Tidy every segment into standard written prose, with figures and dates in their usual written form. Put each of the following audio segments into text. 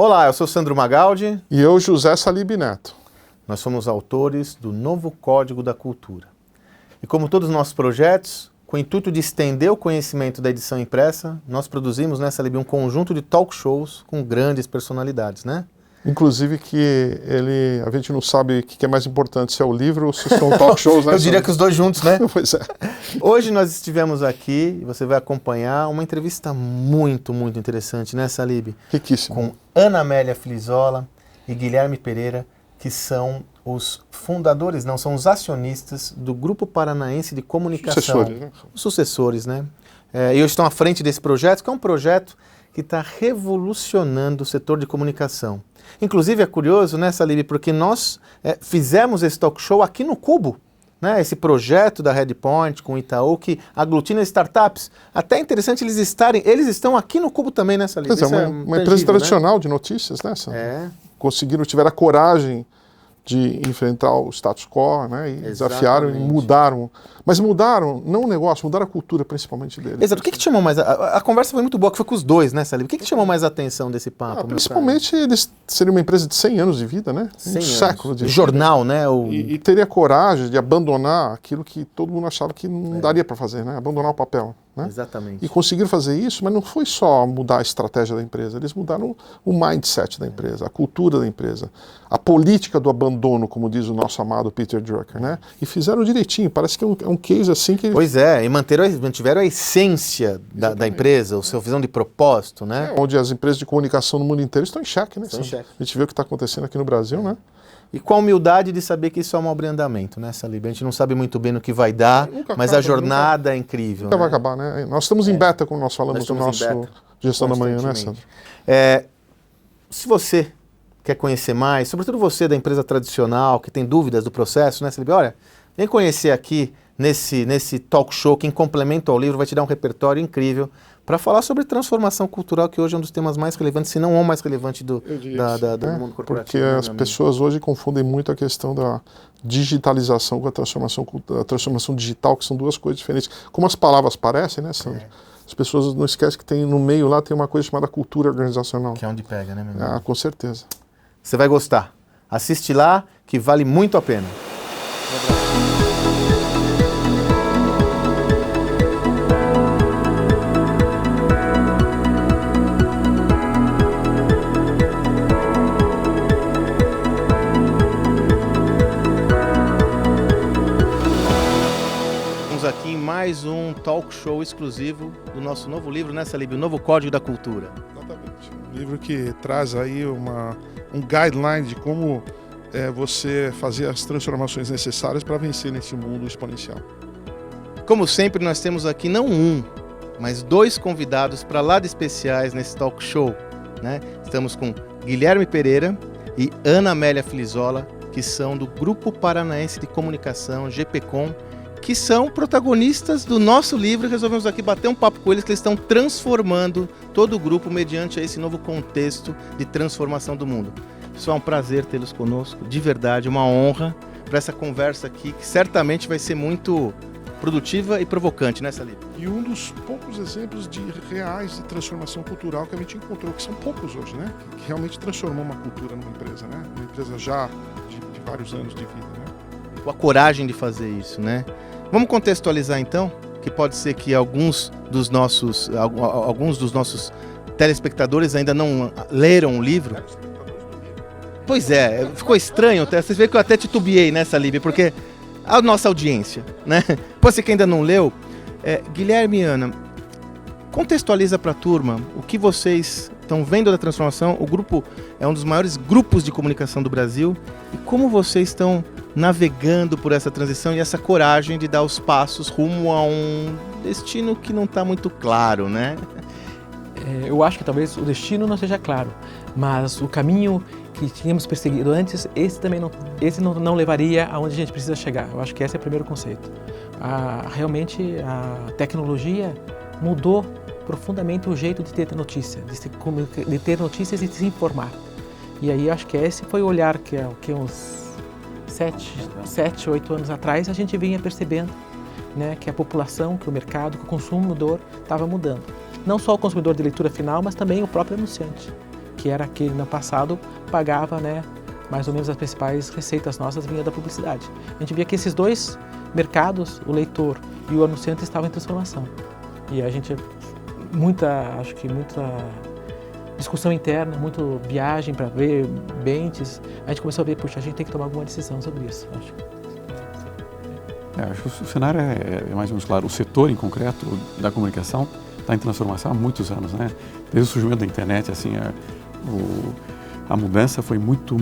Olá, eu sou Sandro Magaldi. E eu, José Salib Neto. Nós somos autores do Novo Código da Cultura. E como todos os nossos projetos, com o intuito de estender o conhecimento da edição impressa, nós produzimos, né, Salib, um conjunto de talk shows com grandes personalidades, né? Inclusive que a gente não sabe o que é mais importante, se é o livro ou se são talk shows, né? Eu diria que os dois juntos, né? Pois é. Hoje nós estivemos aqui, e você vai acompanhar uma entrevista muito interessante, né, Salib? Riquíssimo. Com Ana Amélia Flizola e Guilherme Pereira, que são os fundadores, não, são os acionistas do Grupo Paranaense de Comunicação. Sucessores, né? Os sucessores, né? E hoje estão à frente desse projeto, que é um projeto que está revolucionando o setor de comunicação. Inclusive é curioso, né, Salib, porque nós fizemos esse talk show aqui no Cubo, né, esse projeto da Redpoint com o Itaú, que aglutina startups. Até interessante eles estão aqui no Cubo também, né, Salib? Pois é, uma empresa tradicional, né, de notícias, né, Sandro? Tiveram a coragem de enfrentar o status quo, né, e desafiaram e mudaram. Mas mudaram, não o negócio, mudaram a cultura, principalmente deles. Exato. O que te chamou mais... A conversa foi muito boa, que foi com os dois, né, Salib? O que te chamou mais a atenção desse papo? Principalmente eles seriam uma empresa de 100 anos de vida, né? Um século de vida. Jornal, né? E teria coragem de abandonar aquilo que todo mundo achava que não daria para fazer, né? Abandonar o papel. Né? Exatamente. E conseguiram fazer isso, mas não foi só mudar a estratégia da empresa, eles mudaram o mindset da empresa, a cultura da empresa, a política do abandono, como diz o nosso amado Peter Drucker, né? E fizeram direitinho, parece que é um case assim que... Pois é, e mantiveram a essência da empresa, a sua visão de propósito, né? Onde as empresas de comunicação no mundo inteiro estão em xeque, né? Estão em xeque. A gente vê o que está acontecendo aqui no Brasil, né? E com a humildade de saber que isso é um abrandamento, né, Salib? A gente não sabe muito bem no que vai dar, mas a jornada é incrível. Nunca vai acabar, né? Nós estamos em beta, como nós falamos no nosso Gestão da Manhã, né, Sandro? Se você quer conhecer mais, sobretudo você da empresa tradicional, que tem dúvidas do processo, né, Salib? Olha, vem conhecer aqui nesse talk show que, em complemento ao livro, vai te dar um repertório incrível para falar sobre transformação cultural, que hoje é um dos temas mais relevantes, se não o mais relevante do mundo corporativo. Porque as pessoas hoje confundem muito a questão da digitalização com a transformação digital, que são duas coisas diferentes. Como as palavras parecem, né, Sandro? As pessoas não esquecem que tem no meio lá tem uma coisa chamada cultura organizacional. Que é onde pega, né, meu amigo? Com certeza. Você vai gostar. Assiste lá, que vale muito a pena. Aqui em mais um talk show exclusivo do nosso novo livro, né, Salib? O Novo Código da Cultura. Exatamente. Um livro que traz aí um guideline de como você fazer as transformações necessárias para vencer nesse mundo exponencial. Como sempre, nós temos aqui não um, mas dois convidados para lá de especiais nesse talk show, né? Estamos com Guilherme Pereira e Ana Amélia Flizola, que são do Grupo Paranaense de Comunicação, GPCom, que são protagonistas do nosso livro. Resolvemos aqui bater um papo com eles, que eles estão transformando todo o grupo mediante esse novo contexto de transformação do mundo. Pessoal, é um prazer tê-los conosco, de verdade, uma honra para essa conversa aqui, que certamente vai ser muito produtiva e provocante, né, Salib? E um dos poucos exemplos reais de transformação cultural que a gente encontrou, que são poucos hoje, né? Que realmente transformou uma cultura numa empresa, né? Uma empresa já de vários anos de vida, né? Com a coragem de fazer isso, né? Vamos contextualizar então, que pode ser que alguns dos nossos telespectadores ainda não leram o livro. Pois é, ficou estranho, vocês veem que eu até titubeei nessa, Salib, porque a nossa audiência, né? Pode ser que ainda não leu. Guilherme e Ana, contextualiza para a turma o que vocês estão vendo da transformação. O grupo é um dos maiores grupos de comunicação do Brasil. E como vocês estão navegando por essa transição e essa coragem de dar os passos rumo a um destino que não está muito claro, né? Eu acho que talvez o destino não seja claro, mas o caminho que tínhamos perseguido antes, esse não levaria aonde a gente precisa chegar. Eu acho que esse é o primeiro conceito. Realmente a tecnologia mudou profundamente o jeito de ter notícia, de ter notícias e de se informar. E aí acho que esse foi o olhar que uns 7, 8 anos atrás a gente vinha percebendo, né, que a população, que o mercado, que o consumidor estava mudando. Não só o consumidor de leitura final, mas também o próprio anunciante. que era aquele no passado pagava, né, mais ou menos as principais receitas nossas vinha da publicidade. A gente via que esses dois mercados, o leitor e o anunciante, estavam em transformação. E a gente, acho que muita discussão interna, muito viagem para ver benches, a gente começou a ver, puxa, a gente tem que tomar alguma decisão sobre isso. Acho que o cenário é mais ou menos claro. O setor em concreto da comunicação está em transformação há muitos anos, né? Desde o surgimento da internet, assim, a mudança foi muito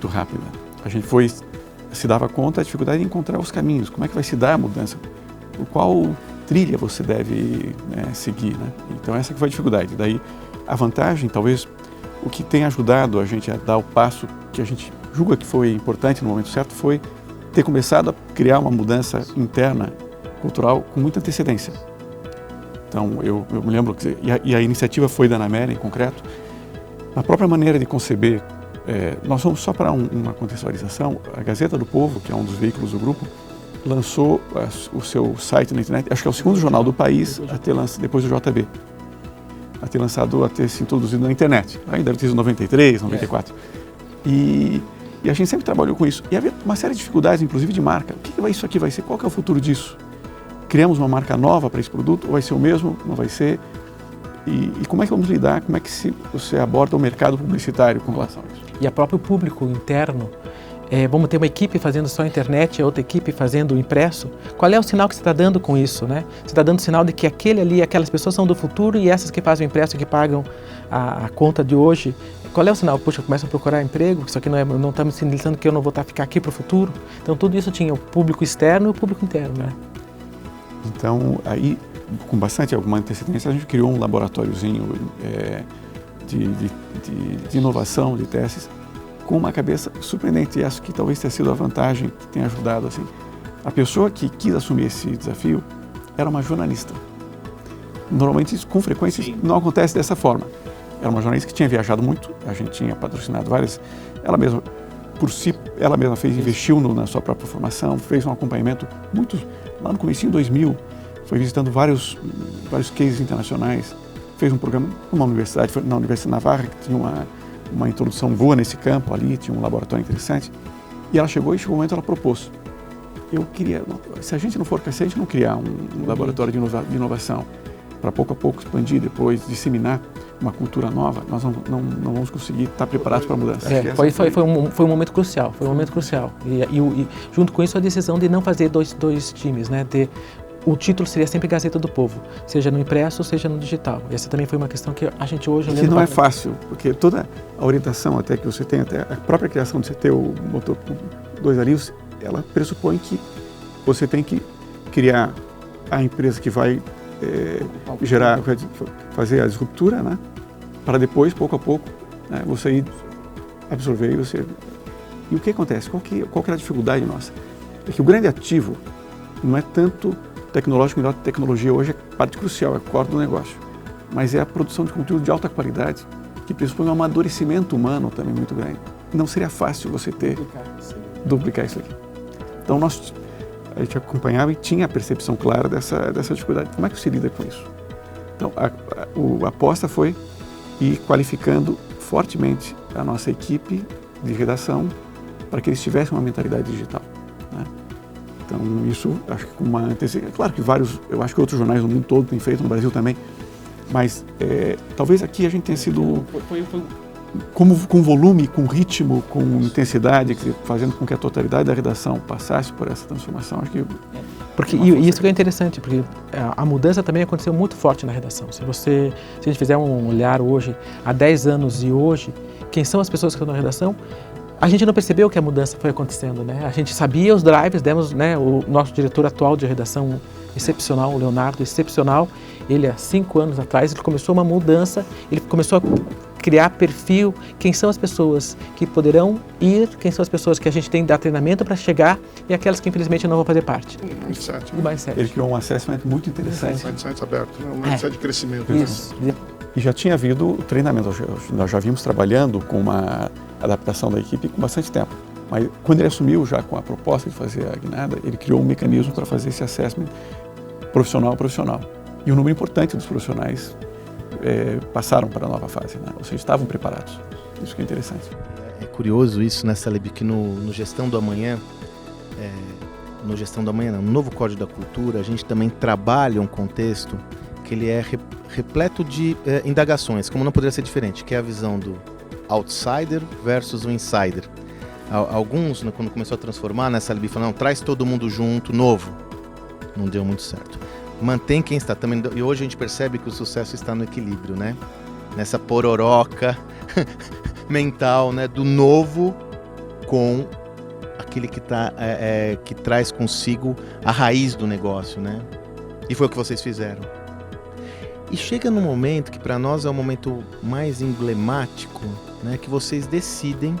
rápida. A gente se dava conta da dificuldade de encontrar os caminhos. Como é que vai se dar a mudança? Por qual trilha você deve, né, seguir, né? Então essa que foi a dificuldade. Daí a vantagem, talvez, o que tem ajudado a gente a dar o passo que a gente julga que foi importante no momento certo, foi ter começado a criar uma mudança interna, cultural, com muita antecedência. Então, eu me lembro que a iniciativa foi da Anamélia, em concreto, a própria maneira de conceber. Nós somos, só para uma contextualização, a Gazeta do Povo, que é um dos veículos do grupo, lançou o seu site na internet, acho que é o segundo jornal do país a ter lançado, depois do JB, a ter se introduzido na internet. Aí deve ter sido 93, 94. E a gente sempre trabalhou com isso. E havia uma série de dificuldades, inclusive de marca. O que isso aqui vai ser? Qual que é o futuro disso? Criamos uma marca nova para esse produto? Ou vai ser o mesmo? Não vai ser? E como é que vamos lidar? Como é que você aborda o mercado publicitário com relação a isso? E a próprio público interno, vamos ter uma equipe fazendo só internet, outra equipe fazendo impresso. Qual é o sinal que você está dando com isso, né? Você está dando sinal de que aquelas pessoas são do futuro e essas que fazem o impresso, que pagam a conta de hoje. Qual é o sinal? Puxa, começam a procurar emprego, isso aqui não está me sinalizando que eu não vou ficar aqui para o futuro. Então tudo isso tinha o público externo e o público interno, né? Então aí, com alguma antecedência, a gente criou um laboratóriozinho de inovação, de testes, com uma cabeça surpreendente. E acho que talvez tenha sido a vantagem que tenha ajudado. Assim. A pessoa que quis assumir esse desafio era uma jornalista. Normalmente, isso, com frequência, não acontece dessa forma. Era uma jornalista que tinha viajado muito, a gente tinha patrocinado várias, ela mesma investiu na sua própria formação, fez um acompanhamento lá no comecinho de 2000, foi visitando vários cases internacionais, fez um programa numa universidade, na Universidade de Navarra, que tinha uma introdução boa nesse campo ali, tinha um laboratório interessante, e ela chegou um momento ela propôs, se a gente não criar um laboratório de inovação, para pouco a pouco expandir, depois disseminar uma cultura nova, nós não vamos conseguir estar preparados para a mudança. Foi um momento crucial, E junto com isso a decisão de não fazer dois times, né? O título seria sempre Gazeta do Povo, seja no impresso, seja no digital. Essa também foi uma questão que a gente hoje... Que não é fácil, porque toda a orientação até que você tem, até a própria criação de você ter o motor com 2 alinhos, ela pressupõe que você tem que criar a empresa que vai fazer a disruptura, né? Para depois, pouco a pouco, né, você ir absorver E o que acontece? Qual que é a dificuldade nossa? É que o grande ativo não é tanto tecnológico, a tecnologia hoje é parte crucial, é core do negócio, mas é a produção de conteúdo de alta qualidade, que pressupõe um amadurecimento humano também muito grande. Não seria fácil você duplicar isso aqui. Então a gente acompanhava e tinha a percepção clara dessa dificuldade. Como é que se lida com isso? Então, a aposta foi ir qualificando fortemente a nossa equipe de redação para que eles tivessem uma mentalidade digital, né? Então, isso, acho que com uma antecedência... Claro que eu acho que outros jornais no mundo todo têm feito, no Brasil também, mas talvez aqui a gente tenha sido... com volume, com ritmo, com intensidade, fazendo com que a totalidade da redação passasse por essa transformação. Acho que isso que é interessante, porque a mudança também aconteceu muito forte na redação. Se a gente fizer um olhar hoje, há 10 anos e hoje, quem são as pessoas que estão na redação, a gente não percebeu que a mudança foi acontecendo, né? A gente sabia os drivers, né? O nosso diretor atual de redação excepcional, o Leonardo, excepcional, ele há 5 anos atrás, ele começou uma mudança, ele começou a criar perfil, quem são as pessoas que poderão ir, quem são as pessoas que a gente tem que dar treinamento para chegar e aquelas que infelizmente não vão fazer parte. Do mindset. Ele criou um assessment muito interessante. Mindset aberto, um mindset de crescimento. Isso. E já tinha havido treinamento, nós já vimos trabalhando com uma adaptação da equipe com bastante tempo. Mas quando ele assumiu já com a proposta de fazer a guinada, ele criou um mecanismo para fazer esse assessment profissional. E um número importante dos profissionais passaram para a nova fase, né? Ou seja, estavam preparados. Isso que é interessante. É curioso isso, né, Salib, que no Gestão do Amanhã, no Novo Código da Cultura, a gente também trabalha um contexto que ele é repleto de indagações, como não poderia ser diferente, que é a visão do outsider versus o insider. Alguns, né, quando começou a transformar, né, Salib, falaram, não, traz todo mundo junto, novo. Não deu muito certo. Mantém quem está também, e hoje a gente percebe que o sucesso está no equilíbrio, né? Nessa pororoca mental, né, do novo com aquele que que traz consigo a raiz do negócio, né? E foi o que vocês fizeram. E chega num momento que para nós é o momento mais emblemático, né, que vocês decidem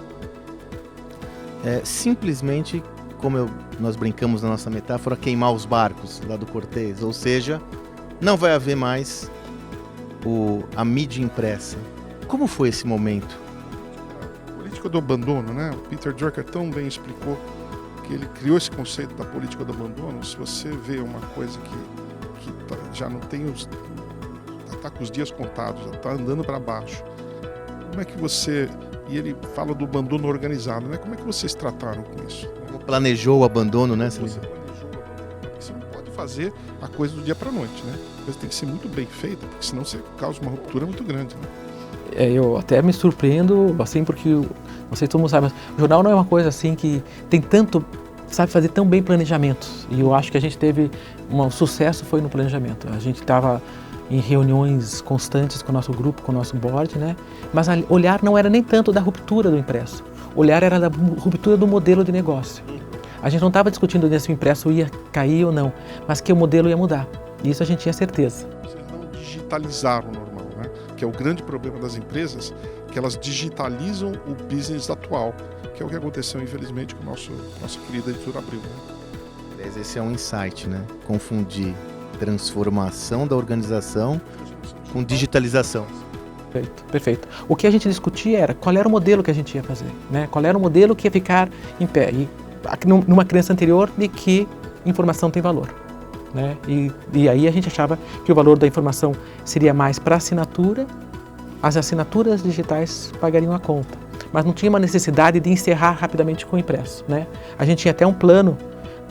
simplesmente, como nós brincamos na nossa metáfora, queimar os barcos lá do Cortez, ou seja, não vai haver mais a mídia impressa. Como foi esse momento? A política do abandono, né? O Peter Drucker tão bem explicou que ele criou esse conceito da política do abandono. Se você vê uma coisa que já não tem está com os dias contados, já está andando para baixo, como é que você... E ele fala do abandono organizado, né? Como é que vocês trataram com isso? Como planejou o abandono, né? Você planejou o abandono. Você não pode fazer a coisa do dia para a noite, né? A coisa tem que ser muito bem feita, porque senão você causa uma ruptura muito grande, né? Eu até me surpreendo, assim, porque não sei se todo mundo sabe, mas o jornal não é uma coisa assim que tem tanto, sabe fazer tão bem planejamentos. E eu acho que a gente teve um sucesso foi no planejamento. A gente estava em reuniões constantes com o nosso grupo, com o nosso board, né? Mas o olhar não era nem tanto da ruptura do impresso. O olhar era da ruptura do modelo de negócio. A gente não estava discutindo se o impresso ia cair ou não, mas que o modelo ia mudar. E isso a gente tinha certeza. Vocês não digitalizaram o normal, né? Que é o grande problema das empresas, que elas digitalizam o business atual, que é o que aconteceu, infelizmente, com nossa querida Editora Abril, né? Esse é um insight, né? Confundir transformação da organização com digitalização. Perfeito, perfeito. O que a gente discutia era qual era o modelo que a gente ia fazer, né? Qual era o modelo que ia ficar em pé. E numa crença anterior de que informação tem valor, né? E aí a gente achava que o valor da informação seria mais para assinatura, as assinaturas digitais pagariam a conta. Mas não tinha uma necessidade de encerrar rapidamente com o impresso, né? A gente tinha até um plano,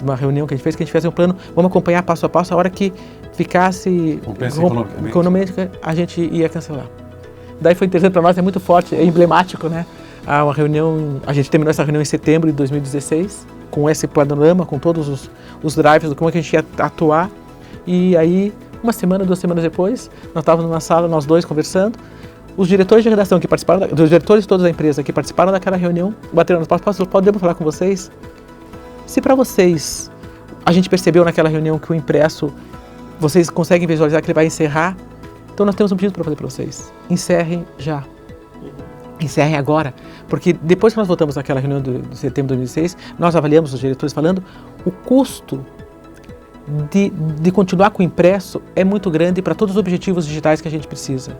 uma reunião que a gente fez um plano, vamos acompanhar passo a passo, a hora que ficasse economicamente, a gente ia cancelar. Daí foi interessante para nós, é muito forte, é emblemático, né? Uma reunião, a gente terminou essa reunião em setembro de 2016, com esse panorama, com todos os drivers, de como é que a gente ia atuar. E aí, uma semana, 2 semanas depois, nós estávamos numa sala, nós dois conversando, os diretores de redação que participaram, os diretores todos da empresa que participaram daquela reunião, bateram nos passos, podemos falar com vocês? Se para vocês, a gente percebeu naquela reunião que o impresso, vocês conseguem visualizar que ele vai encerrar, então nós temos um pedido para fazer para vocês. Encerrem já. Encerrem agora. Porque depois que nós voltamos naquela reunião de setembro de 2006, nós avaliamos os diretores falando, o custo de continuar com o impresso é muito grande para todos os objetivos digitais que a gente precisa.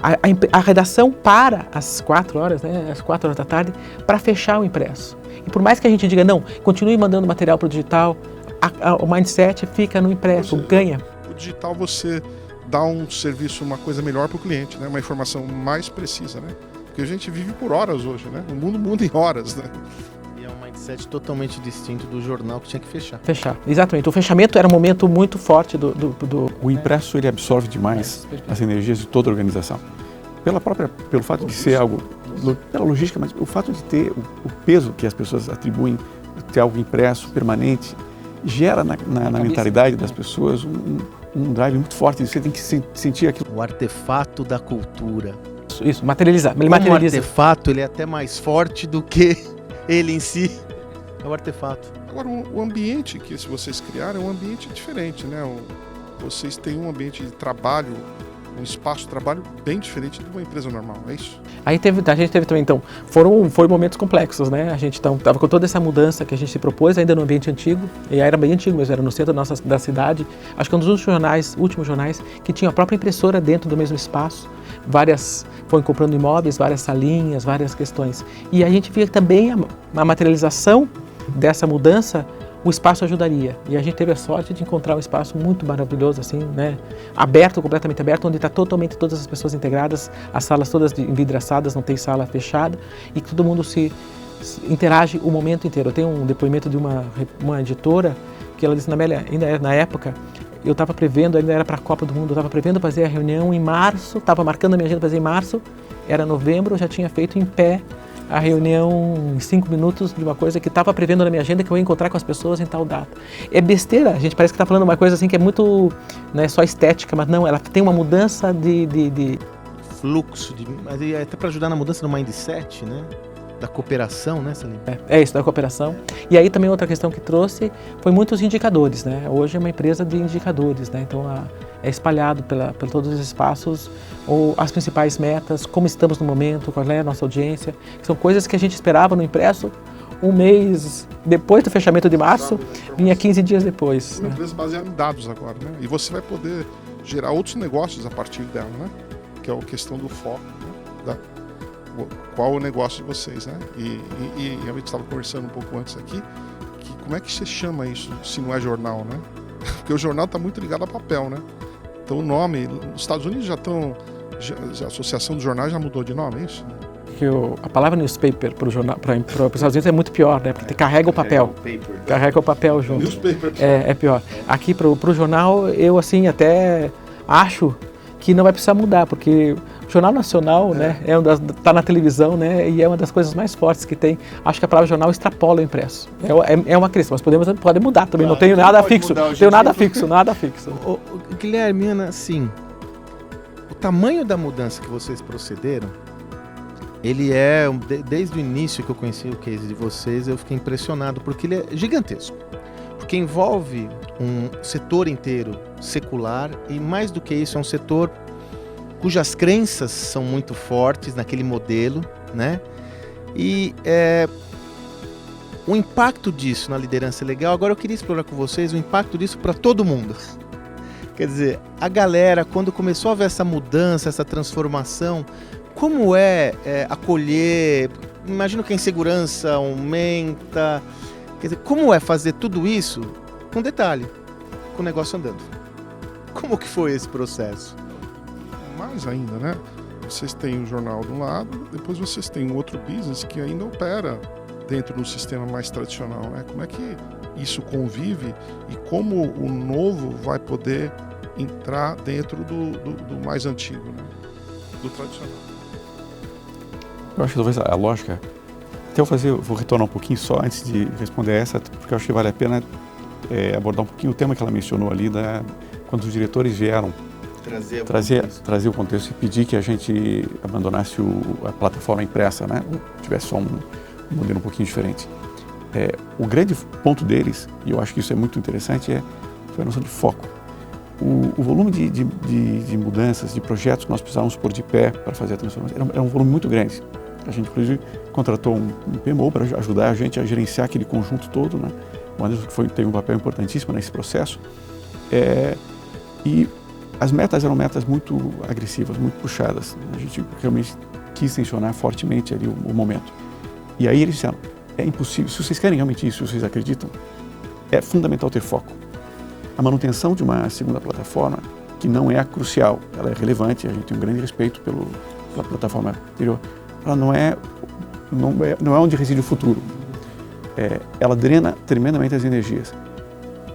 A redação para às 4 horas, né, às 4 horas da tarde, para fechar o impresso. E por mais que a gente diga, não, continue mandando material para o digital, o mindset fica no impresso, ganha. O digital você dá um serviço, uma coisa melhor para o cliente, né? Uma informação mais precisa, né? Porque a gente vive por horas hoje, né? O mundo muda em horas, né? E é um mindset totalmente distinto do jornal que tinha que fechar. Fechar, exatamente. O fechamento era um momento muito forte do... O impresso, ele absorve demais as energias de toda a organização. Pelo fato de ser algo, pela logística, mas o fato de ter o peso que as pessoas atribuem, de ter algo impresso, permanente, gera na mentalidade das pessoas um drive muito forte. Você tem que sentir aquilo. O artefato da cultura. Isso, materializar. Ele materializa. O artefato, ele é até mais forte do que ele em si. É o artefato. Agora, o ambiente que vocês criaram é um ambiente diferente, né? Vocês têm um ambiente de trabalho, um espaço de trabalho bem diferente de uma empresa normal, é isso? Aí a gente teve também, então, foram momentos complexos, né? A gente estava com toda essa mudança que a gente se propôs ainda no ambiente antigo, e aí era bem antigo mesmo, era no centro da cidade. Acho que é um dos últimos jornais que tinha a própria impressora dentro do mesmo espaço. Foram comprando imóveis, várias salinhas, várias questões. E a gente via também a materialização dessa mudança o espaço ajudaria. E a gente teve a sorte de encontrar um espaço muito maravilhoso, assim, né? Aberto, completamente aberto, onde está totalmente todas as pessoas integradas, as salas todas envidraçadas, não tem sala fechada, e que todo mundo se interage o momento inteiro. Eu tenho um depoimento de uma editora que ela disse, Amélia, ainda na época, eu estava prevendo, ainda era para a Copa do Mundo, eu estava prevendo fazer a reunião em março, estava marcando a minha agenda para fazer em março, era novembro, eu já tinha feito em pé a reunião em 5 minutos de uma coisa que estava prevendo na minha agenda que eu ia encontrar com as pessoas em tal data. É besteira, a gente parece que está falando uma coisa assim que é muito, não é só estética, mas não, ela tem uma mudança de fluxo, mas até para ajudar na mudança do mindset, né? Da cooperação, né, Salim? É isso, da cooperação. E aí também outra questão que trouxe foi muitos indicadores, né? Hoje é uma empresa de indicadores, né? Então é espalhado por todos os espaços ou as principais metas, como estamos no momento, qual é a nossa audiência. São coisas que a gente esperava no impresso um mês depois do fechamento de março, vinha 15 dias depois. É uma empresa baseada em dados agora, né? E você vai poder gerar outros negócios a partir dela, né? Que é a questão do foco, né? Qual o negócio de vocês, né? E a gente estava conversando um pouco antes aqui, que como é que você chama isso se não é jornal, né? Porque o jornal está muito ligado a papel, né? Então o nome, os Estados Unidos a Associação dos Jornais já mudou de nome, é isso? Que a palavra newspaper para os Estados Unidos é muito pior, né? Porque carrega o papel. Carrega o papel junto. Newspaper. É pior. Aqui para o jornal, eu assim até acho que não vai precisar mudar, porque o Jornal Nacional, né, tá na televisão, né, e é uma das coisas mais fortes que tem. Acho que a palavra jornal extrapola o impresso. É uma crença, mas pode mudar também. Não tenho nada fixo. Tenho nada fixo. Guilherme, Ana, assim, o tamanho da mudança que vocês procederam, ele é, desde o início que eu conheci o case de vocês, eu fiquei impressionado, porque ele é gigantesco. Porque envolve um setor inteiro secular e, mais do que isso, é um setor cujas crenças são muito fortes naquele modelo, né? E o impacto disso na liderança é legal. Agora eu queria explorar com vocês o impacto disso para todo mundo. Quer dizer, a galera, quando começou a ver essa mudança, essa transformação, como acolher? Imagino que a insegurança aumenta. Quer dizer, como é fazer tudo isso com detalhe, com o negócio andando? Como que foi esse processo? Mais ainda, né? Vocês têm o jornal de um lado, depois vocês têm um outro business que ainda opera dentro do sistema mais tradicional, né? Como é que isso convive e como o novo vai poder entrar dentro do mais antigo, né? Do tradicional? Eu acho que talvez a lógica... Então vou retornar um pouquinho só antes de responder essa, porque eu acho que vale a pena abordar um pouquinho o tema que ela mencionou ali, quando os diretores vieram trazer o contexto e pedir que a gente abandonasse a plataforma impressa, né? Tivesse só um modelo um pouquinho diferente. O grande ponto deles, e eu acho que isso é muito interessante, foi a noção de foco. O volume de mudanças, de projetos que nós precisávamos pôr de pé para fazer a transformação, era um volume muito grande. A gente, inclusive, contratou um PMO para ajudar a gente a gerenciar aquele conjunto todo, né? O Anderson teve um papel importantíssimo nesse processo. E as metas eram metas muito agressivas, muito puxadas. A gente realmente quis tensionar fortemente ali o momento. E aí eles disseram, é impossível, se vocês querem realmente isso, se vocês acreditam, é fundamental ter foco. A manutenção de uma segunda plataforma, que não é crucial, ela é relevante, a gente tem um grande respeito pela plataforma anterior, ela não é onde reside o futuro. Ela drena tremendamente as energias.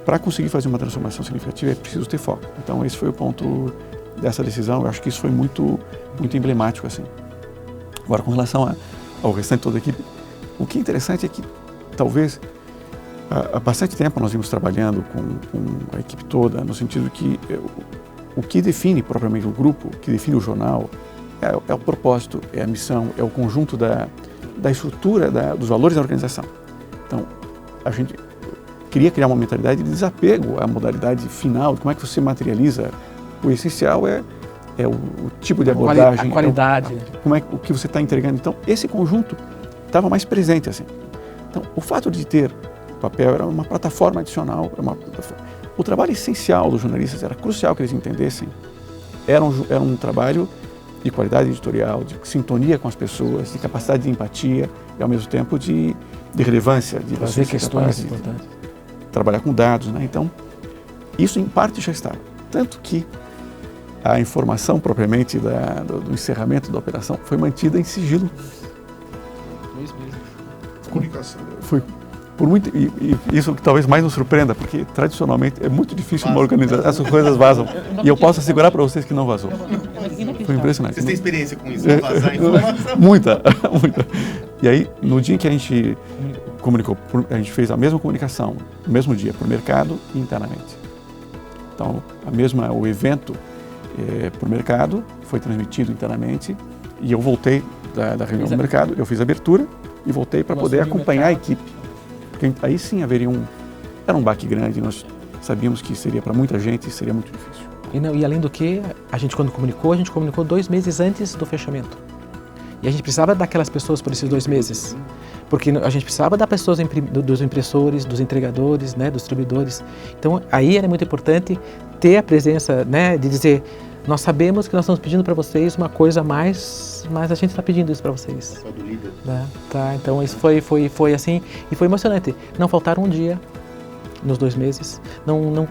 Para conseguir fazer uma transformação significativa é preciso ter foco. Então esse foi o ponto dessa decisão. Eu acho que isso foi muito, muito emblemático assim. Agora, com relação ao restante de toda a equipe, o que é interessante é que talvez há bastante tempo nós vimos trabalhando com a equipe toda, no sentido que o que define propriamente o grupo, o que define o jornal, é o propósito, é a missão, é o conjunto da estrutura, dos valores da organização. Então, a gente queria criar uma mentalidade de desapego à modalidade final, de como é que você materializa. O essencial é o tipo de abordagem, a qualidade. O que você está entregando. Então, esse conjunto estava mais presente assim. Então, o fato de ter o papel era uma plataforma adicional, o trabalho essencial dos jornalistas era crucial que eles entendessem. Era um trabalho de qualidade editorial, de sintonia com as pessoas, de capacidade de empatia e, ao mesmo tempo, de relevância, de fazer questões importantes. trabalhar com dados, né? Então, isso em parte já estava. Tanto que a informação propriamente do encerramento da operação foi mantida em sigilo. 2 meses. Comunicação. Foi por muito, e isso que talvez mais nos surpreenda, porque tradicionalmente é muito difícil uma organização, essas coisas vazam. E eu posso assegurar para vocês que não vazou. Foi impressionante. Vocês têm experiência com isso, vazar informação? Muita. E aí, no dia que a gente comunicou, a gente fez a mesma comunicação, no mesmo dia, para o mercado e internamente. Então, o evento para o mercado foi transmitido internamente e eu voltei da reunião do mercado, eu fiz a abertura e voltei para poder acompanhar a equipe. Porque aí sim era um baque grande, nós sabíamos que seria para muita gente e seria muito difícil. E além do que, a gente comunicou 2 meses antes do fechamento. E a gente precisava daquelas pessoas por esses 2 meses. Porque a gente precisava das pessoas, dos impressores, dos entregadores, né, dos distribuidores. Então, aí era muito importante ter a presença, né, de dizer, nós sabemos que nós estamos pedindo para vocês uma coisa a mais, mas a gente está pedindo isso para vocês. Só do líder. Tá, então isso foi assim, e foi emocionante. Não faltaram um dia nos 2 meses, não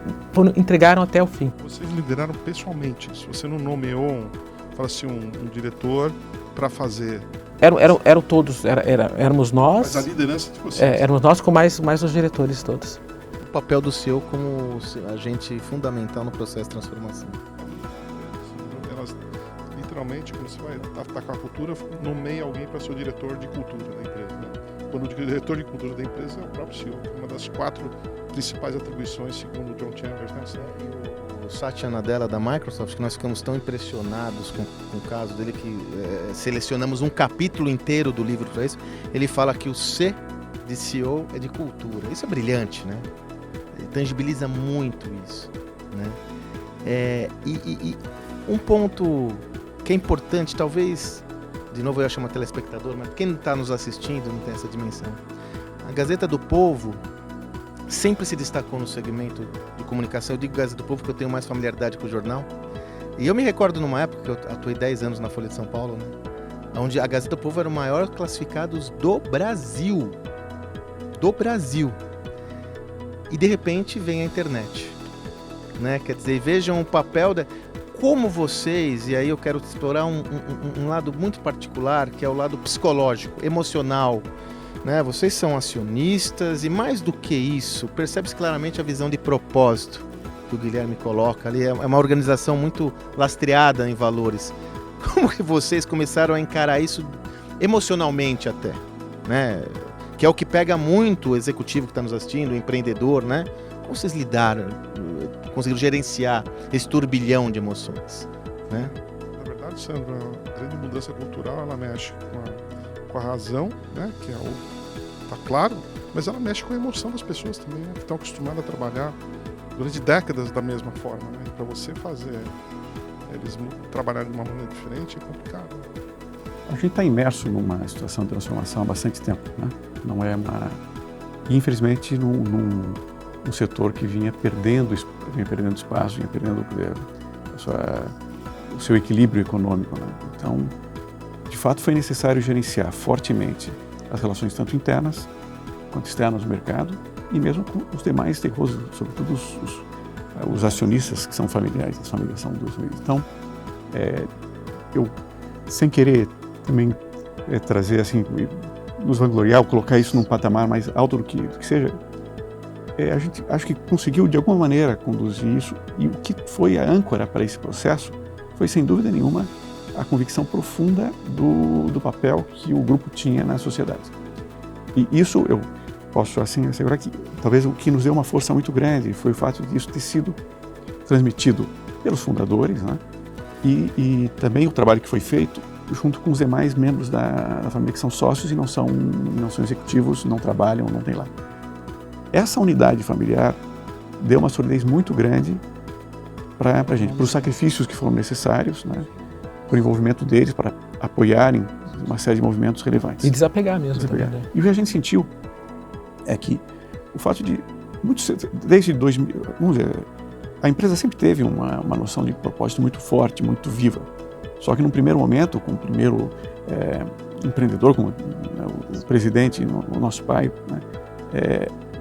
entregaram até o fim. Vocês lideraram pessoalmente isso, você não nomeou, fala assim, um diretor para fazer... Eram todos, éramos nós. Mas a liderança de vocês. Éramos nós com mais os diretores todos. O papel do CEO como agente fundamental no processo de transformação. Elas, literalmente, quando você vai atacar a cultura, nomeia alguém para ser o diretor de cultura da empresa. Né? Quando o diretor de cultura da empresa é o próprio CEO, que é uma das 4 principais atribuições, segundo o John Chambers. Né? O Satya Nadella da Microsoft, que nós ficamos tão impressionados com o caso dele que selecionamos um capítulo inteiro do livro para isso. Ele fala que o C de CEO é de cultura. Isso é brilhante, né? Ele tangibiliza muito isso, né? E um ponto que é importante, talvez, de novo eu ia chamar telespectador, mas quem está nos assistindo não tem essa dimensão. A Gazeta do Povo sempre se destacou no segmento de comunicação. Eu digo Gazeta do Povo porque eu tenho mais familiaridade com o jornal. E eu me recordo numa época que eu atuei 10 anos na Folha de São Paulo, né? Onde a Gazeta do Povo era o maior classificados do Brasil. Do Brasil. E de repente vem a internet, né? Quer dizer, vejam o papel como vocês, e aí eu quero explorar um lado muito particular, que é o lado psicológico, emocional, né? Vocês são acionistas e mais do que isso, percebe-se claramente a visão de propósito que o Guilherme coloca ali. É uma organização muito lastreada em valores. Como que vocês começaram a encarar isso emocionalmente até, né? Que é o que pega muito o executivo que está nos assistindo, o empreendedor, né? Como vocês lidaram, conseguiram gerenciar esse turbilhão de emoções, né? Na verdade, Sandro, a grande mudança cultural, ela mexe com a razão, né? Que é tá claro, mas ela mexe com a emoção das pessoas também, né? Que estão acostumadas a trabalhar durante décadas da mesma forma, né? Para você fazer eles trabalharem de uma maneira diferente é complicado. A gente está imerso numa situação de transformação há bastante tempo, né? Não é uma... Infelizmente, num setor que vinha perdendo espaço, vinha perdendo o seu equilíbrio econômico, né? Então, de fato, foi necessário gerenciar fortemente as relações tanto internas quanto externas do mercado e mesmo com os demais stakeholders, sobretudo os acionistas que são familiares, as famílias são duas famílias. Então, eu, sem querer também trazer assim, nos vangloriar, colocar isso num patamar mais alto do que seja, a gente acho que conseguiu de alguma maneira conduzir isso, e o que foi a âncora para esse processo foi, sem dúvida nenhuma, a convicção profunda do papel que o grupo tinha na sociedade. E isso eu posso assim assegurar que talvez o que nos deu uma força muito grande foi o fato disso ter sido transmitido pelos fundadores, né? E também o trabalho que foi feito junto com os demais membros da família que são sócios e não são executivos, não trabalham, não tem lá. Essa unidade familiar deu uma solidez muito grande para a gente, para os sacrifícios que foram necessários, né? Para o envolvimento deles, para apoiarem uma série de movimentos relevantes. E desapegar mesmo. Desapegar. Também, né? E o que a gente sentiu é que o fato de, desde 2000, vamos dizer, a empresa sempre teve uma noção de propósito muito forte, muito viva. Só que num primeiro momento, com o primeiro empreendedor, como o presidente, o nosso pai, né,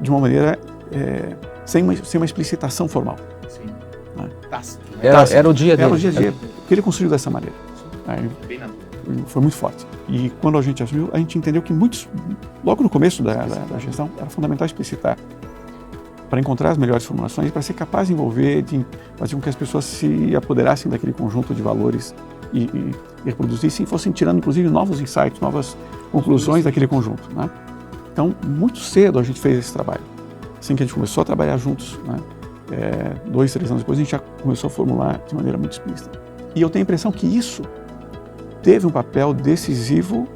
de uma maneira sem uma explicitação formal. Sim. Né? Era o dia dele. Era o dia a dia, que ele construiu dessa maneira. Foi muito forte. E quando a gente assumiu, a gente entendeu que logo no começo da gestão, era fundamental explicitar para encontrar as melhores formulações, para ser capaz de envolver, de fazer com que as pessoas se apoderassem daquele conjunto de valores e reproduzissem, e fossem tirando, inclusive, novos insights, novas conclusões daquele conjunto. Né? Então, muito cedo a gente fez esse trabalho. Assim que a gente começou a trabalhar juntos, né? 2, 3 anos depois, a gente já começou a formular de maneira muito explícita. E eu tenho a impressão que isso teve um papel decisivo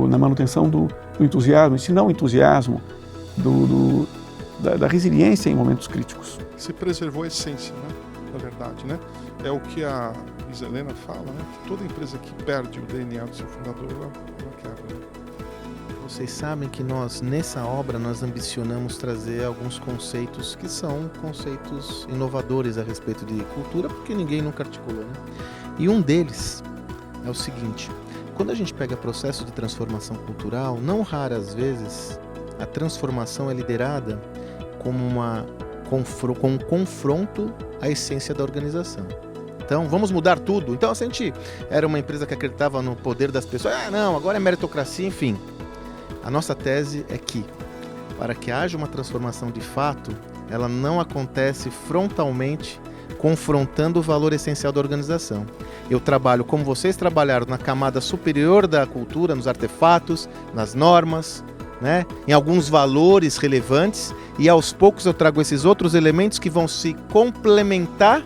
na manutenção do entusiasmo, se não o entusiasmo, da resiliência em momentos críticos. Se preservou a essência, né? Na verdade, né? É o que a Iselena fala, né? Que toda empresa que perde o DNA do seu fundador, ela quebra. Né? Vocês sabem que nessa obra, nós ambicionamos trazer alguns conceitos que são conceitos inovadores a respeito de cultura, porque ninguém nunca articulou, né? E um deles é o seguinte: quando a gente pega processo de transformação cultural, não raras vezes a transformação é liderada como um confronto à essência da organização. Então, vamos mudar tudo. Então, se a gente era uma empresa que acreditava no poder das pessoas, não, agora é meritocracia, enfim. A nossa tese é que, para que haja uma transformação de fato, ela não acontece frontalmente confrontando o valor essencial da organização. Eu trabalho como vocês trabalharam na camada superior da cultura, nos artefatos, nas normas, né? Em alguns valores relevantes, e aos poucos eu trago esses outros elementos que vão se complementar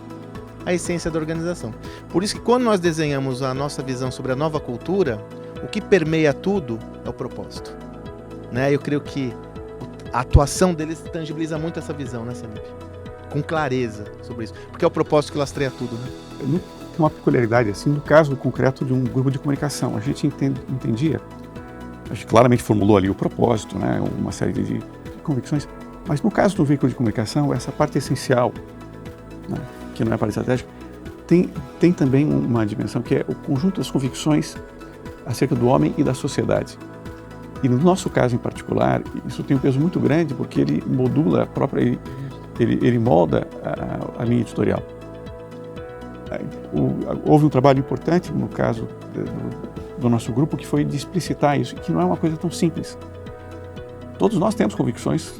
à essência da organização. Por isso que quando nós desenhamos a nossa visão sobre a nova cultura, o que permeia tudo é o propósito. Né? Eu creio que a atuação deles tangibiliza muito essa visão, né, Salib? Com clareza sobre isso, porque é o propósito que lastreia tudo, né? Tem uma peculiaridade, assim, no caso concreto de um grupo de comunicação. A gente entendia, a gente claramente formulou ali o propósito, né, uma série de convicções, mas no caso do veículo de comunicação, essa parte essencial, né, que não é a parte estratégica, tem também uma dimensão que é o conjunto das convicções acerca do homem e da sociedade. E no nosso caso em particular, isso tem um peso muito grande, porque ele modula a própria... Ele molda a linha editorial. Houve um trabalho importante, no caso do nosso grupo, que foi de explicitar isso, que não é uma coisa tão simples. Todos nós temos convicções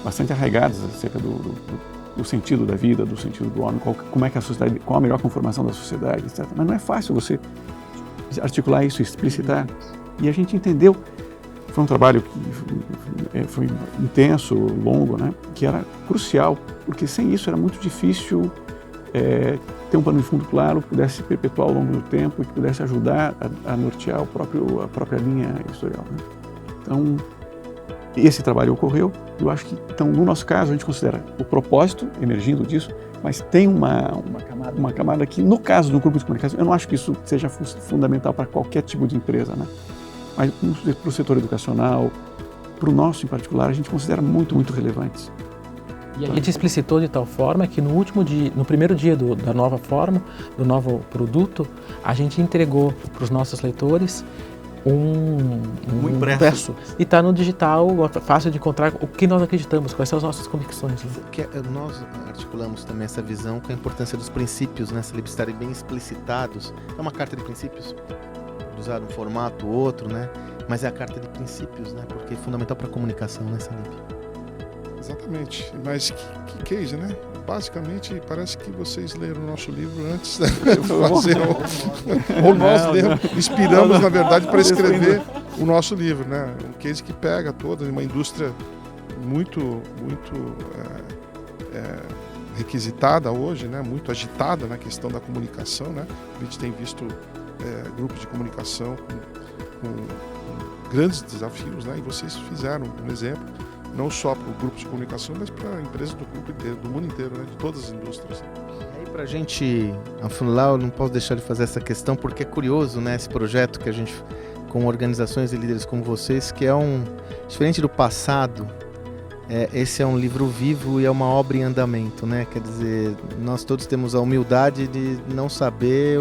bastante arraigadas acerca do sentido da vida, do sentido do homem, como é que a sociedade, qual a melhor conformação da sociedade, etc. Mas não é fácil você articular isso, explicitar. E a gente entendeu. Foi um trabalho que foi intenso, longo, né? Que era crucial, porque sem isso era muito difícil ter um pano de fundo claro, que pudesse se perpetuar ao longo do tempo e que pudesse ajudar a nortear a própria linha editorial. Né? Então, esse trabalho ocorreu. Eu acho que, então, no nosso caso, a gente considera o propósito emergindo disso, mas tem uma camada que, no caso do grupo de comunicação, eu não acho que isso seja fundamental para qualquer tipo de empresa, né? Mas para o setor educacional, para o nosso em particular, a gente considera muito, muito relevantes. E a gente explicitou de tal forma que no primeiro dia da nova forma, do novo produto, a gente entregou para os nossos leitores um impresso. E está no digital, fácil de encontrar o que nós acreditamos, quais são as nossas convicções. Né? Nós articulamos também essa visão com a importância dos princípios, né? Se eles estarem bem explicitados. É uma carta de princípios. Usar um formato ou outro, né? Mas é a carta de princípios, né? Porque é fundamental para a comunicação, né, Salib? Exatamente. Mas que case, né? Basicamente, parece que vocês leram o nosso livro antes de fazer ou nós inspiramos, na verdade, para escrever o nosso livro, né? Um case que pega toda uma indústria muito requisitada hoje, né? Muito agitada na questão da comunicação, né? A gente tem visto grupos de comunicação com grandes desafios, né? E vocês fizeram um exemplo, não só para o grupo de comunicação, mas para empresas do grupo inteiro, do mundo inteiro, né? De todas as indústrias. E aí, para a gente afunilar, eu não posso deixar de fazer essa questão, porque é curioso, né? Esse projeto que a gente, com organizações e líderes como vocês, que é diferente do passado, esse é um livro vivo e é uma obra em andamento, né? Quer dizer, nós todos temos a humildade de não saber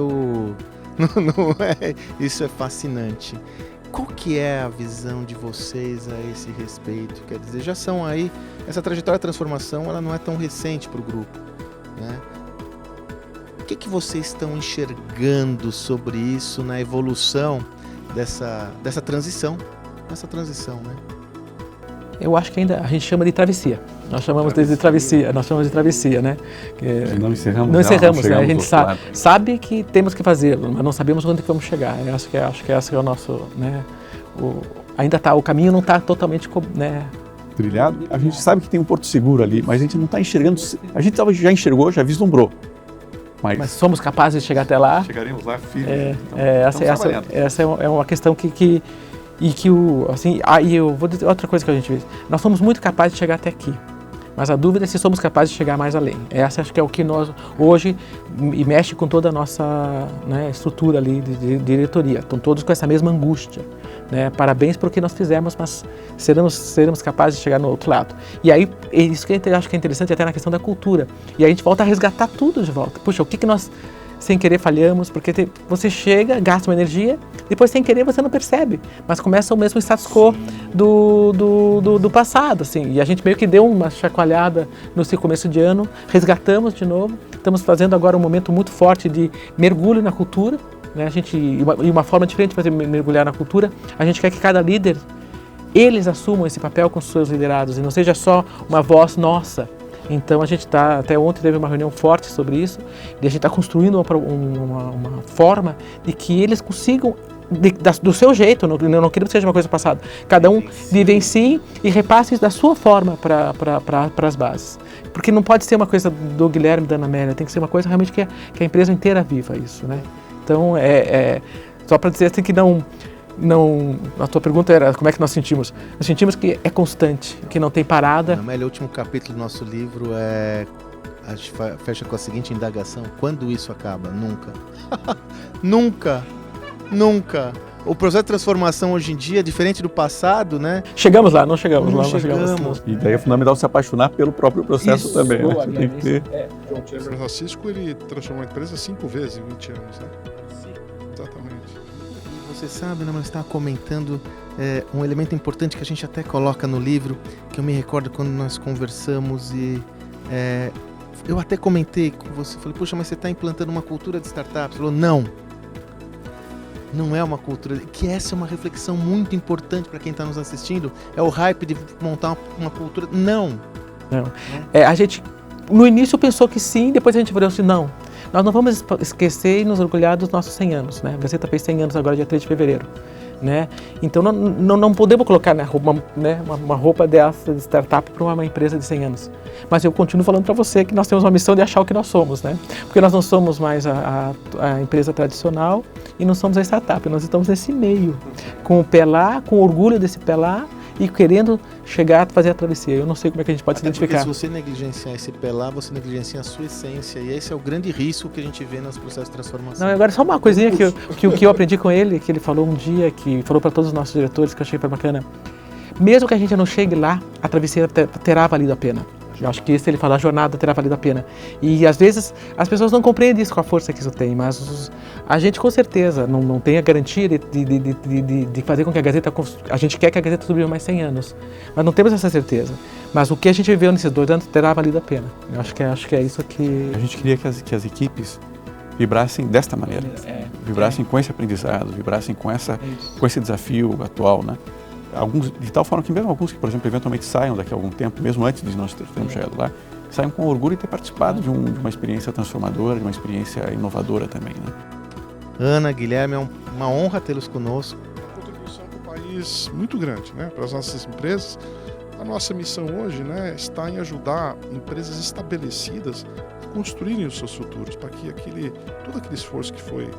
isso é fascinante. Qual que é a visão de vocês a esse respeito? Quer dizer, já são aí, essa trajetória de transformação, ela não é tão recente para o grupo, né? O que vocês estão enxergando sobre isso na evolução dessa transição, né? Eu acho que ainda a gente chama de travessia. Nós chamamos de travessia, né? Não encerramos. Não encerramos, né? A gente lado. sabe que temos que fazê-lo, mas não sabemos onde vamos chegar. Eu acho que esse é o nosso, né? O caminho não está totalmente, né, trilhado. A gente sabe que tem um porto seguro ali, mas a gente não está enxergando. A gente já enxergou, já vislumbrou. Mas somos capazes de chegar até lá? Chegaremos lá firmes. Essa é uma questão e eu vou dizer outra coisa que a gente vê. Nós somos muito capazes de chegar até aqui, mas a dúvida é se somos capazes de chegar mais além. Essa acho que é o que nós hoje e mexe com toda a nossa, né, estrutura ali de diretoria. Estão todos com essa mesma angústia, né? Parabéns por o que nós fizemos, mas seremos capazes de chegar no outro lado. E aí isso que eu acho que é interessante até na questão da cultura. E aí a gente volta a resgatar tudo de volta. Puxa, o que nós sem querer falhamos, porque você chega, gasta uma energia, depois sem querer você não percebe, mas começa o mesmo status quo do passado, assim, e a gente meio que deu uma chacoalhada no seu começo de ano, resgatamos de novo, estamos fazendo agora um momento muito forte de mergulho na cultura, né? E uma forma diferente de fazer mergulhar na cultura, a gente quer que cada líder, eles assumam esse papel com os seus liderados, e não seja só uma voz nossa. Então a gente até ontem teve uma reunião forte sobre isso, e a gente está construindo uma forma de que eles consigam, do seu jeito, não queremos que seja uma coisa passada, cada um vivencie e repasse isso da sua forma para as bases. Porque não pode ser uma coisa do Guilherme e da Ana Amélia, tem que ser uma coisa realmente que a empresa inteira viva isso, né? Então, só para dizer assim que a tua pergunta era como é que nós sentimos. Nós sentimos que é constante, que não tem parada. Amélia, o último capítulo do nosso livro a gente fecha com a seguinte indagação: quando isso acaba? Nunca. Nunca. O processo de transformação hoje em dia é diferente do passado, né? Chegamos lá, não chegamos. E daí é fundamental se apaixonar pelo próprio processo também. Né? Tem que ter... O São Francisco, ele transformou a empresa 5 vezes em 20 anos, né? Sim. Exatamente. Você sabe, né, mas estava comentando um elemento importante que a gente até coloca no livro, que eu me recordo quando nós conversamos e eu até comentei com você, falei, poxa, mas você está implantando uma cultura de startup? Você falou, não é uma cultura, que essa é uma reflexão muito importante para quem está nos assistindo, é o hype de montar uma cultura, não. A gente, no início pensou que sim, depois a gente falou assim, não. Nós não vamos esquecer e nos orgulhar dos nossos 100 anos, né? A Gazeta fez 100 anos agora, dia 3 de fevereiro, né? Então não podemos colocar uma roupa dessa de startup para uma empresa de 100 anos. Mas eu continuo falando para você que nós temos uma missão de achar o que nós somos, né? Porque nós não somos mais a empresa tradicional e não somos a startup, nós estamos nesse meio, com o pé lá, com orgulho desse pé lá, e querendo chegar a fazer a travessia. Eu não sei como é que a gente pode se identificar. Porque se você negligenciar esse pé lá, você negligencia a sua essência. E esse é o grande risco que a gente vê nos processos de transformação. Não, agora só uma coisinha que eu aprendi com ele, que ele falou um dia, que falou para todos os nossos diretores, que eu achei bacana. Mesmo que a gente não chegue lá, a travessia terá valido a pena. Eu acho que isso ele fala, a jornada terá valido a pena. E às vezes as pessoas não compreendem isso com a força que isso tem, mas a gente com certeza não tem a garantia de fazer com que a Gazeta... A gente quer que a Gazeta sobreviva mais 100 anos, mas não temos essa certeza. Mas o que a gente viveu nesses 2 anos terá valido a pena. Eu acho que é isso que... A gente queria que as equipes vibrassem desta maneira, vibrassem com esse aprendizado, vibrassem com esse desafio atual, né? Alguns, de tal forma que mesmo alguns que, por exemplo, eventualmente saiam daqui a algum tempo, mesmo antes de nós termos chegado lá, saiam com orgulho de ter participado de uma experiência transformadora, de uma experiência inovadora também, né? Ana, Guilherme, é uma honra tê-los conosco. Uma contribuição para o país muito grande, né? Para as nossas empresas. A nossa missão hoje, né, está em ajudar empresas estabelecidas a construírem os seus futuros, para que todo aquele esforço que foi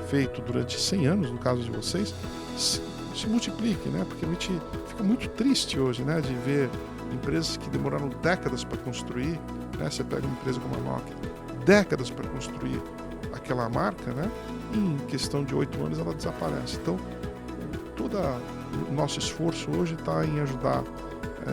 feito durante 100 anos, no caso de vocês, se multiplique, né? Porque a gente fica muito triste hoje, né, de ver empresas que demoraram décadas para construir, né? Você pega uma empresa como a Nokia, décadas para construir aquela marca, né? E em questão de 8 anos ela desaparece. Então, todo o nosso esforço hoje está em ajudar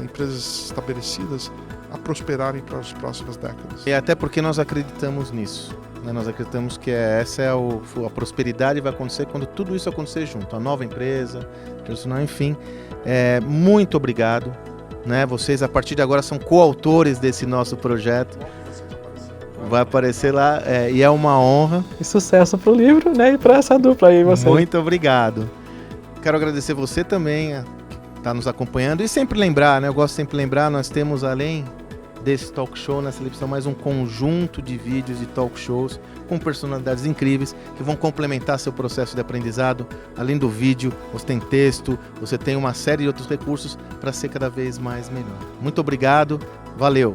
empresas estabelecidas a prosperarem para as próximas décadas. E até porque nós acreditamos nisso. né? Nós acreditamos que essa é a prosperidade vai acontecer quando tudo isso acontecer junto. A nova empresa, enfim. Muito obrigado. Né? Vocês, a partir de agora, são coautores desse nosso projeto. Vai aparecer lá e é uma honra. E sucesso para o livro, né? E para essa dupla aí, você. Muito obrigado. Quero agradecer você também que está nos acompanhando. E sempre lembrar, né? Eu gosto de sempre lembrar, nós temos, além desse talk show, nessa edição, mais um conjunto de vídeos e talk shows com personalidades incríveis que vão complementar seu processo de aprendizado. Além do vídeo, você tem texto, você tem uma série de outros recursos para ser cada vez mais melhor. Muito obrigado, valeu!